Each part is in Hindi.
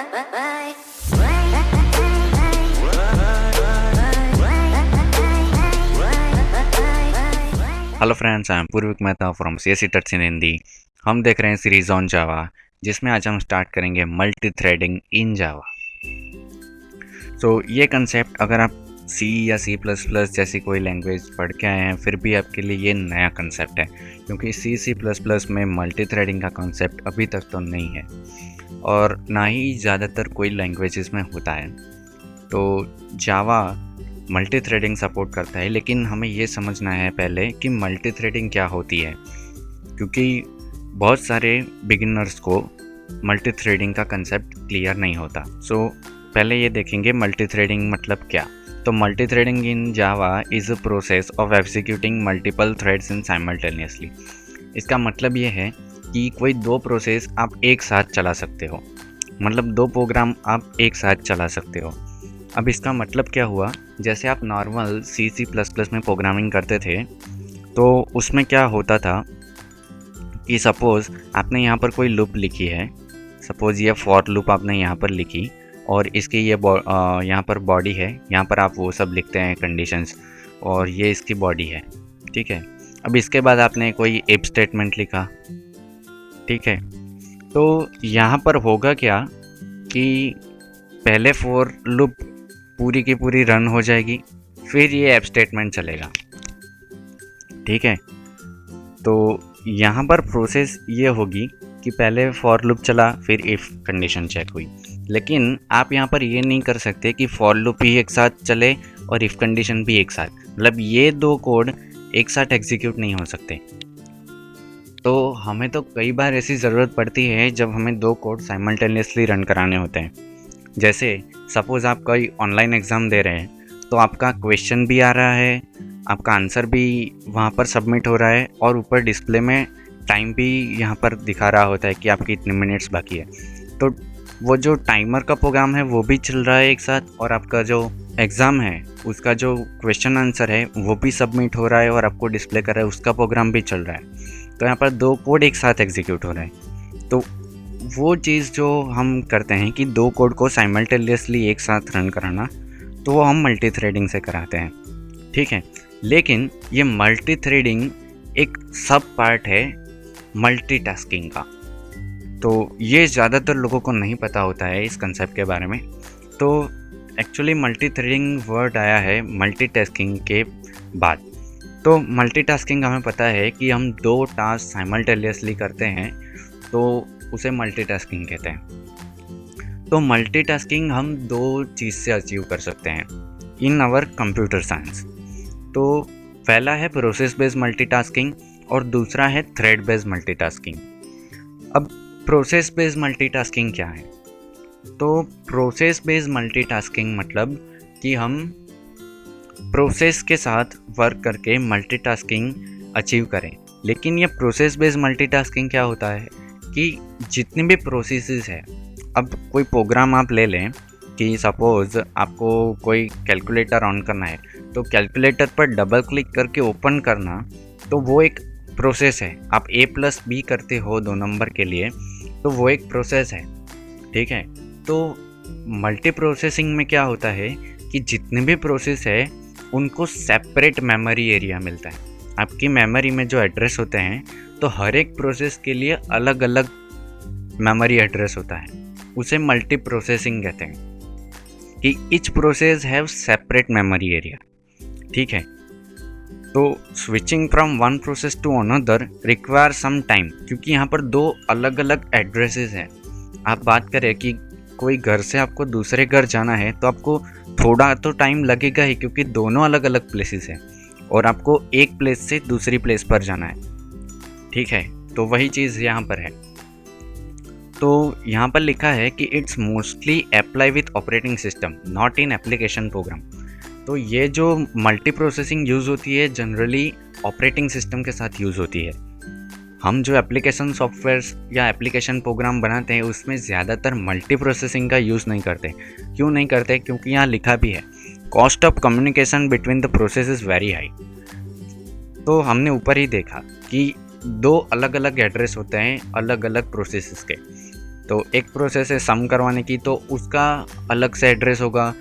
Hello friends, I am Purvik Mehta from CSC touch in Hindi. हम देख रहे हैं सीरीज ऑन जावा, जिसमें आज हम स्टार्ट करेंगे मल्टी थ्रेडिंग इन जावा। ये कंसेप्ट अगर आप सी या सी प्लस प्लस जैसी कोई लैंग्वेज पढ़ के आए हैं, फिर भी आपके लिए ये नया कंसेप्ट है, क्योंकि सी प्लस प्लस में मल्टी थ्रेडिंग का कंसेप्ट अभी तक तो नहीं है और ना ही ज़्यादातर कोई लैंग्वेजेस में होता है। तो जावा मल्टी थ्रेडिंग सपोर्ट करता है, लेकिन हमें ये समझना है पहले कि मल्टी थ्रेडिंग क्या होती है, क्योंकि बहुत सारे बिगिनर्स को मल्टी थ्रेडिंग का कंसेप्ट क्लियर नहीं होता। पहले ये देखेंगे मल्टी थ्रेडिंग मतलब क्या। तो multi threading in Java is a process of executing multiple threads in simultaneously. इसका मतलब ये है कि कोई दो प्रोसेस आप एक साथ चला सकते हो, मतलब दो प्रोग्राम आप एक साथ चला सकते हो। अब इसका मतलब क्या हुआ, जैसे आप नॉर्मल सी प्लस प्लस में प्रोग्रामिंग करते थे, तो उसमें क्या होता था कि सपोज़ आपने यहाँ पर कोई लूप लिखी है, सपोज़ ये फॉर लूप आपने यहाँ पर लिखी और इसकी ये यहाँ पर बॉडी है, यहाँ पर आप वो सब लिखते हैं कंडीशंस, और ये इसकी बॉडी है, ठीक है। अब इसके बाद आपने कोई इफ स्टेटमेंट लिखा, ठीक है। तो यहाँ पर होगा क्या कि पहले फॉर लूप पूरी की पूरी रन हो जाएगी, फिर ये इफ स्टेटमेंट चलेगा, ठीक है। तो यहाँ पर प्रोसेस ये होगी कि पहले फॉर लूप चला, फिर इफ़ कंडीशन चेक हुई। लेकिन आप यहाँ पर ये नहीं कर सकते कि फॉर लूप ही एक साथ चले और इफ़ कंडीशन भी एक साथ, मतलब ये दो कोड एक साथ एग्जीक्यूट नहीं हो सकते। तो हमें तो कई बार ऐसी ज़रूरत पड़ती है जब हमें दो कोड साइमल्टेनियसली रन कराने होते हैं। जैसे सपोज़ आप कोई ऑनलाइन एग्ज़ाम दे रहे हैं, तो आपका क्वेश्चन भी आ रहा है, आपका आंसर भी वहाँ पर सबमिट हो रहा है, और ऊपर डिस्प्ले में टाइम भी यहाँ पर दिखा रहा होता है कि आपकी इतने मिनट्स बाकी है। तो वो जो टाइमर का प्रोग्राम है वो भी चल रहा है एक साथ, और आपका जो एग्ज़ाम है उसका जो क्वेश्चन आंसर है वो भी सबमिट हो रहा है और आपको डिस्प्ले कर रहा है, उसका प्रोग्राम भी चल रहा है। तो यहाँ पर दो कोड एक साथ एग्जीक्यूट हो रहा है। तो वो चीज़ जो हम करते हैं कि दो कोड को साइमल्टेनियसली एक साथ रन कराना, तो वो हम मल्टी थ्रेडिंग से कराते हैं, ठीक है। लेकिन ये मल्टी थ्रेडिंग एक सब पार्ट है मल्टीटास्किंग का। तो ये ज़्यादातर लोगों को नहीं पता होता है इस कंसेप्ट के बारे में। तो एक्चुअली मल्टी थ्रेडिंग वर्ड आया है मल्टीटास्किंग के बाद। तो मल्टीटास्किंग हमें पता है कि हम दो टास्क साइमल्टेनियसली करते हैं, तो उसे मल्टीटास्किंग कहते हैं। तो मल्टीटास्किंग हम दो चीज़ से अचीव कर सकते हैं इन आवर कंप्यूटर साइंस। तो पहला है प्रोसेस बेस्ड मल्टीटास्किंग और दूसरा है थ्रेड बेस्ड मल्टीटास्किंग। अब प्रोसेस बेस्ड मल्टीटास्किंग क्या है? तो प्रोसेस बेस्ड मल्टीटास्किंग मतलब कि हम प्रोसेस के साथ वर्क करके मल्टीटास्किंग अचीव करें। लेकिन ये प्रोसेस बेस्ड मल्टीटास्किंग क्या होता है कि जितने भी प्रोसेसेस है, अब कोई प्रोग्राम आप ले लें कि सपोज़ आपको कोई कैलकुलेटर ऑन करना है, तो कैलकुलेटर पर डबल क्लिक करके ओपन करना, तो वो एक प्रोसेस है। आप A+B करते हो 2 नंबर के लिए, तो वो एक प्रोसेस है, ठीक है। तो मल्टी प्रोसेसिंग में क्या होता है कि जितने भी प्रोसेस है उनको सेपरेट मेमोरी एरिया मिलता है। आपकी मेमोरी में जो एड्रेस होते हैं, तो हर एक प्रोसेस के लिए अलग अलग मेमोरी एड्रेस होता है, उसे मल्टी प्रोसेसिंग कहते हैं कि each process have separate memory area, ठीक है। तो switching from one process to another require some time, क्योंकि यहाँ पर दो अलग अलग एड्रेसेस हैं। आप बात करें कि कोई घर से आपको दूसरे घर जाना है, तो आपको थोड़ा तो टाइम लगेगा ही, क्योंकि दोनों अलग अलग प्लेसेस हैं और आपको एक प्लेस से दूसरी प्लेस पर जाना है, ठीक है। तो वही चीज़ यहाँ पर है। तो यहाँ पर लिखा है कि it's mostly apply with operating system, not in application program. तो ये जो मल्टी प्रोसेसिंग यूज़ होती है जनरली ऑपरेटिंग सिस्टम के साथ यूज़ होती है। हम जो एप्लीकेशन सॉफ्टवेयर्स या एप्लीकेशन प्रोग्राम बनाते हैं उसमें ज़्यादातर मल्टी प्रोसेसिंग का यूज़ नहीं करते। क्यों नहीं करते? क्योंकि यहाँ लिखा भी है cost of communication between the process is very high. तो हमने ऊपर ही देखा कि दो अलग अलग एड्रेस होते हैं अलग अलग प्रोसेसेस के। तो एक प्रोसेस है सम करवाने की, तो उसका अलग से एड्रेस होगा,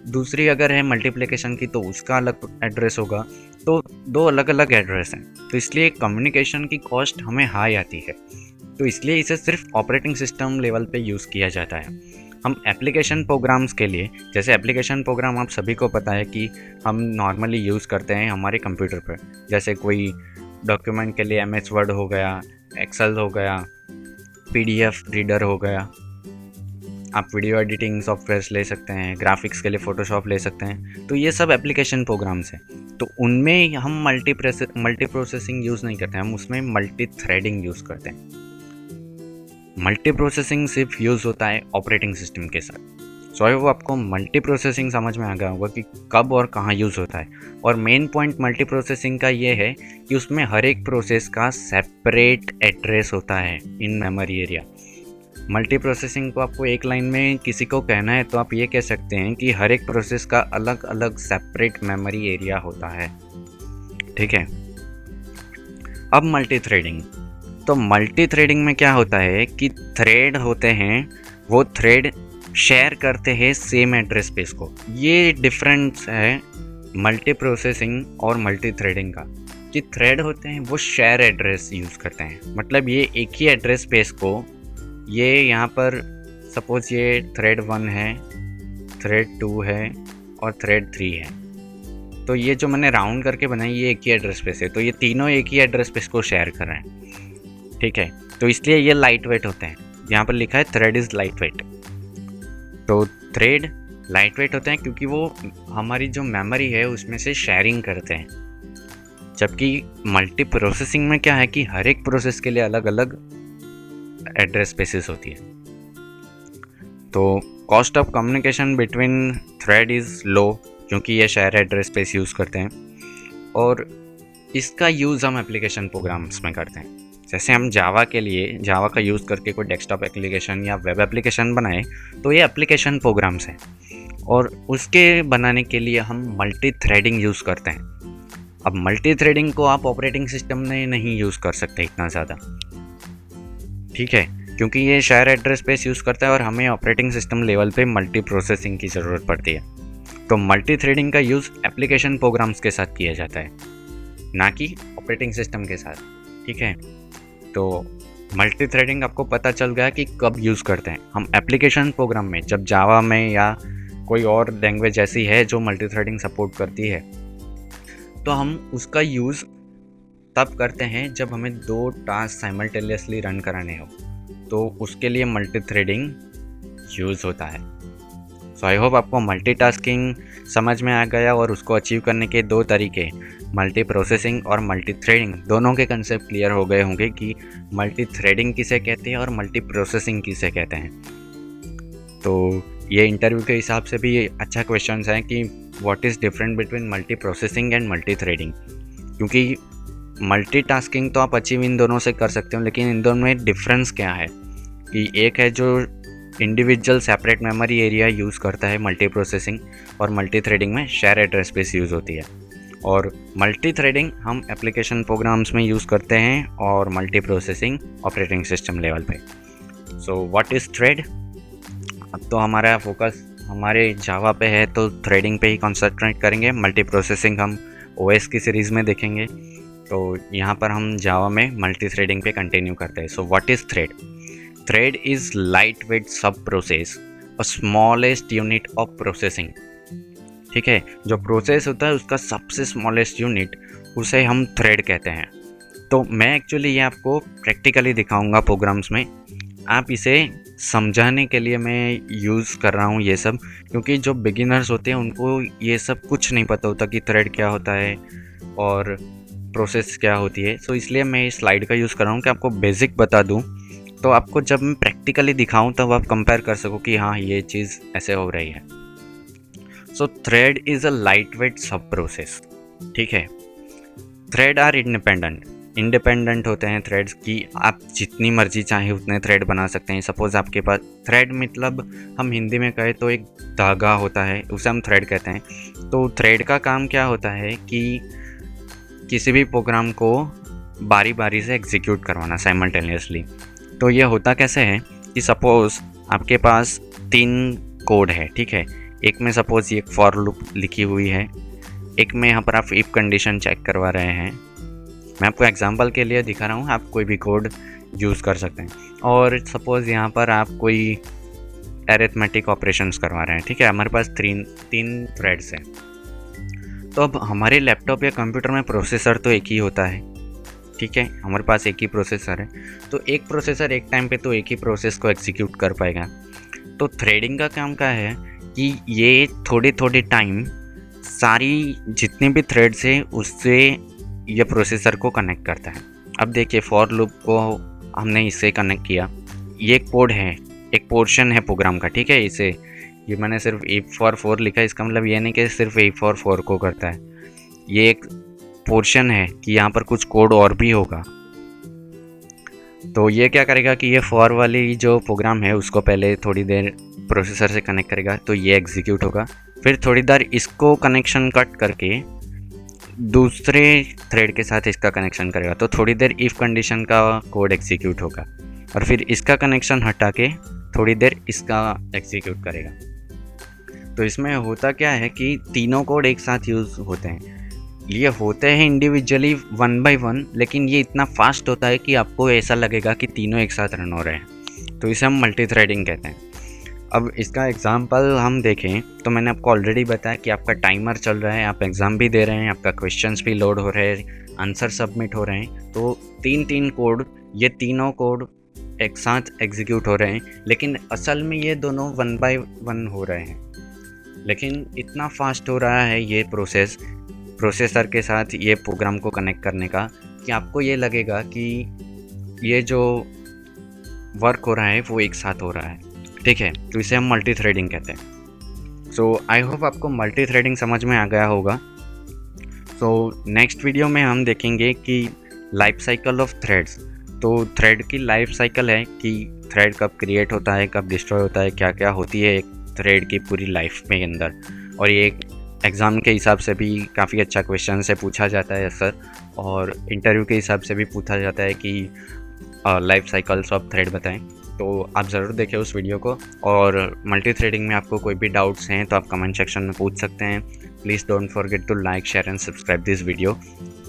दूसरी अगर है मल्टीप्लिकेशन की तो उसका अलग एड्रेस होगा। तो दो अलग अलग एड्रेस हैं, तो इसलिए कम्युनिकेशन की कॉस्ट हमें हाई आती है। तो इसलिए इसे सिर्फ ऑपरेटिंग सिस्टम लेवल पे यूज़ किया जाता है। हम एप्लीकेशन प्रोग्राम्स के लिए, जैसे एप्लीकेशन प्रोग्राम आप सभी को पता है कि हम नॉर्मली यूज़ करते हैं हमारे कंप्यूटर पर, जैसे कोई डॉक्यूमेंट के लिए MS वर्ड हो गया, एक्सेल हो गया, PDF रीडर हो गया, आप वीडियो एडिटिंग सॉफ्टवेयर्स ले सकते हैं, ग्राफिक्स के लिए फ़ोटोशॉप ले सकते हैं। तो ये सब एप्लीकेशन प्रोग्राम्स हैं। तो उनमें हम मल्टी प्रोसेसिंग यूज़ नहीं करते हैं, हम उसमें मल्टी थ्रेडिंग यूज़ करते हैं। मल्टी प्रोसेसिंग सिर्फ यूज़ होता है ऑपरेटिंग सिस्टम के साथ। सो आई होप आपको मल्टी प्रोसेसिंग समझ में आ गया होगा कि कब और कहाँ यूज़ होता है। और मेन पॉइंट मल्टी प्रोसेसिंग का ये है कि उसमें हर एक प्रोसेस का सेपरेट एड्रेस होता है in memory area. Multi processing को आपको एक लाइन में किसी को कहना है तो आप ये कह सकते हैं कि हर एक प्रोसेस का अलग अलग सेपरेट मेमोरी एरिया होता है। ठीक है। अब मल्टी थ्रेडिंग, तो मल्टी थ्रेडिंग में क्या होता है कि थ्रेड होते हैं, वो थ्रेड शेयर करते हैं सेम एड्रेस स्पेस को। ये डिफरेंस है मल्टी प्रोसेसिंग और मल्टी थ्रेडिंग का, कि थ्रेड होते हैं वो शेयर एड्रेस यूज़ करते हैं। मतलब ये एक ही एड्रेस स्पेस को, ये यहाँ पर सपोज ये थ्रेड 1 है, थ्रेड 2 है और थ्रेड 3 है, तो ये जो मैंने राउंड करके बनाई ये एक ही एड्रेस स्पेस है, तो ये तीनों एक ही एड्रेस स्पेस को शेयर कर रहे हैं। ठीक है, तो इसलिए ये लाइट वेट होते हैं। यहाँ पर लिखा है थ्रेड इज़ लाइट वेट। तो थ्रेड लाइट वेट होते हैं क्योंकि वो हमारी जो मेमोरी है उसमें से शेयरिंग करते हैं। जबकि मल्टी प्रोसेसिंग में क्या है कि हर एक प्रोसेस के लिए अलग अलग एड्रेस स्पेसेस होती है। तो cost of communication between thread is low क्योंकि ये शेयर एड्रेस स्पेस यूज़ करते हैं, और इसका यूज़ हम एप्लीकेशन प्रोग्राम्स में करते हैं। जैसे हम जावा के लिए जावा का यूज़ करके कोई डेस्कटॉप एप्लीकेशन या वेब एप्लीकेशन बनाए, तो ये एप्लीकेशन प्रोग्राम्स हैं, और उसके बनाने के लिए हम मल्टी थ्रेडिंग यूज़ करते हैं। अब मल्टी थ्रेडिंग को आप ऑपरेटिंग सिस्टम में नहीं यूज़ कर सकते इतना ज़्यादा, ठीक है, क्योंकि ये शेयर एड्रेस स्पेस यूज़ करता है और हमें ऑपरेटिंग सिस्टम लेवल पे मल्टी प्रोसेसिंग की ज़रूरत पड़ती है। तो मल्टी थ्रेडिंग का यूज़ एप्लीकेशन प्रोग्राम्स के साथ किया जाता है, ना कि ऑपरेटिंग सिस्टम के साथ। ठीक है, तो मल्टी थ्रेडिंग आपको पता चल गया कि कब यूज़ करते हैं हम एप्लीकेशन प्रोग्राम में। जब जावा में या कोई और लैंग्वेज ऐसी है जो मल्टी थ्रेडिंग सपोर्ट करती है, तो हम उसका यूज़ तब करते हैं जब हमें 2 टास्क साइमल्टेनियसली रन कराने हो, तो उसके लिए मल्टी थ्रेडिंग यूज़ होता है। सो आई होप आपको मल्टीटास्किंग समझ में आ गया, और उसको अचीव करने के 2 तरीके, मल्टी प्रोसेसिंग और मल्टी थ्रेडिंग, दोनों के कंसेप्ट क्लियर हो गए होंगे कि मल्टी थ्रेडिंग किसे कहते हैं और मल्टी प्रोसेसिंग किसे कहते हैं। तो ये इंटरव्यू के हिसाब से भी अच्छा क्वेश्चन है कि what is different between multi processing and multi threading, क्योंकि मल्टीटास्किंग तो आप अचीव इन दोनों से कर सकते हो, लेकिन इन दोनों में डिफरेंस क्या है कि एक है जो individual separate memory area use करता है मल्टी प्रोसेसिंग, और मल्टी थ्रेडिंग में शेयर एड्रेस स्पेस यूज़ होती है। और मल्टी थ्रेडिंग हम एप्लीकेशन प्रोग्राम्स में यूज़ करते हैं और multi processing operating system level पे। So what is thread? अब तो हमारा फोकस हमारे जावा पे है, तो थ्रेडिंग पे ही कॉन्सेंट्रेट करेंगे। मल्टी प्रोसेसिंग हम OS की सीरीज़ में देखेंगे, तो यहाँ पर हम जावा में मल्टी थ्रेडिंग पे कंटिन्यू करते हैं। सो what is thread? Thread is light weight सब प्रोसेस और स्मॉलेस्ट यूनिट ऑफ प्रोसेसिंग। ठीक है, जो प्रोसेस होता है उसका सबसे स्मॉलेस्ट यूनिट, उसे हम थ्रेड कहते हैं। तो मैं एक्चुअली ये आपको प्रैक्टिकली दिखाऊंगा प्रोग्राम्स में। आप इसे समझाने के लिए मैं यूज़ कर रहा हूँ ये सब, क्योंकि जो बिगिनर्स होते हैं उनको ये सब कुछ नहीं पता होता कि थ्रेड क्या होता है और प्रोसेस क्या होती है। सो इसलिए मैं इस स्लाइड का यूज़ कर रहा हूँ कि आपको बेसिक बता दूँ, तो आपको जब मैं प्रैक्टिकली दिखाऊं तब आप कंपेयर कर सको कि हाँ ये चीज़ ऐसे हो रही है। सो thread is a light weight सब प्रोसेस। ठीक है, थ्रेड आर इंडिपेंडेंट होते हैं थ्रेड्स की। आप जितनी मर्जी चाहे उतने थ्रेड बना सकते हैं। सपोज़ आपके पास थ्रेड, मतलब हम हिंदी में कहें तो एक धागा होता है, उसे हम थ्रेड कहते हैं। तो थ्रेड का काम क्या होता है कि किसी भी प्रोग्राम को बारी बारी से एग्जीक्यूट करवाना साइमल्टेनियसली। तो ये होता कैसे है कि सपोज़ आपके पास 3 कोड है, ठीक है। एक में सपोज़ ये एक फॉर लूप लिखी हुई है, एक में यहाँ पर आप इफ़ कंडीशन चेक करवा रहे हैं। मैं आपको एग्जांपल के लिए दिखा रहा हूँ, आप कोई भी कोड यूज़ कर सकते हैं। और सपोज़ यहाँ पर आप कोई अरिथमेटिक ऑपरेशंस करवा रहे हैं, ठीक है। हमारे पास 3 थ्रेड्स हैं। तो अब हमारे लैपटॉप या कंप्यूटर में प्रोसेसर तो एक ही होता है, ठीक है। हमारे पास एक ही प्रोसेसर है, तो एक प्रोसेसर एक टाइम पे तो एक ही प्रोसेस को एग्जीक्यूट कर पाएगा। तो थ्रेडिंग का काम क्या है कि ये थोड़े थोड़े टाइम सारी जितने भी थ्रेड्स हैं उससे ये प्रोसेसर को कनेक्ट करता है। अब देखिए, फॉर लूप को हमने इससे कनेक्ट किया, ये एक कोड है, एक पोर्शन है प्रोग्राम का, ठीक है। इसे ये मैंने सिर्फ इफ फॉर 4 लिखा है, इसका मतलब ये नहीं कि सिर्फ इफ फॉर 4 को करता है। ये एक पोर्शन है कि यहाँ पर कुछ कोड और भी होगा। तो ये क्या करेगा कि ये फॉर वाली जो प्रोग्राम है उसको पहले थोड़ी देर प्रोसेसर से कनेक्ट करेगा, तो ये एग्जीक्यूट होगा। फिर थोड़ी देर इसको कनेक्शन कट करके दूसरे थ्रेड के साथ इसका कनेक्शन करेगा, तो थोड़ी देर इफ़ कंडीशन का कोड एग्जीक्यूट होगा। और फिर इसका कनेक्शन हटा के थोड़ी देर इसका एग्जीक्यूट करेगा। तो इसमें होता क्या है कि तीनों कोड एक साथ यूज़ होते हैं। ये होते हैं इंडिविजुअली 1 बाय 1, लेकिन ये इतना फास्ट होता है कि आपको ऐसा लगेगा कि तीनों एक साथ रन हो रहे हैं। तो इसे हम मल्टी थ्रेडिंग कहते हैं। अब इसका एग्जांपल हम देखें तो मैंने आपको ऑलरेडी बताया कि आपका टाइमर चल रहा है, आप एग्ज़ाम भी दे रहे हैं, आपका क्वेश्चंस भी लोड हो रहे हैं, आंसर सबमिट हो रहे हैं। तो 3 कोड, ये तीनों कोड एक साथ एग्जीक्यूट हो रहे हैं, लेकिन असल में ये दोनों 1 बाय 1 हो रहे हैं। लेकिन इतना फास्ट हो रहा है ये प्रोसेसर के साथ ये प्रोग्राम को कनेक्ट करने का कि आपको ये लगेगा कि ये जो वर्क हो रहा है वो एक साथ हो रहा है, ठीक है। तो इसे हम मल्टी थ्रेडिंग कहते हैं। सो आई होप आपको मल्टी थ्रेडिंग समझ में आ गया होगा। सो नेक्स्ट वीडियो में हम देखेंगे कि लाइफ साइकिल ऑफ थ्रेड्स। तो थ्रेड की लाइफ साइकिल है कि थ्रेड कब क्रिएट होता है, कब डिस्ट्रॉय होता है, क्या क्या होती है एक थ्रेड की पूरी लाइफ में अंदर। और ये एग्ज़ाम के हिसाब से भी काफ़ी अच्छा क्वेश्चन से पूछा जाता है सर, और इंटरव्यू के हिसाब से भी पूछा जाता है कि लाइफ साइकिल्स ऑफ थ्रेड बताएं। तो आप ज़रूर देखें उस वीडियो को। और मल्टी थ्रेडिंग में आपको कोई भी डाउट्स हैं तो आप कमेंट सेक्शन में पूछ सकते हैं। Please don't forget to like, share and subscribe this video,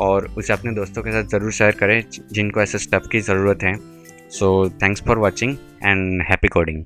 और उसे अपने दोस्तों के साथ ज़रूर शेयर करें जिनको ऐसे स्टेप की ज़रूरत है। So thanks for watching and happy coding.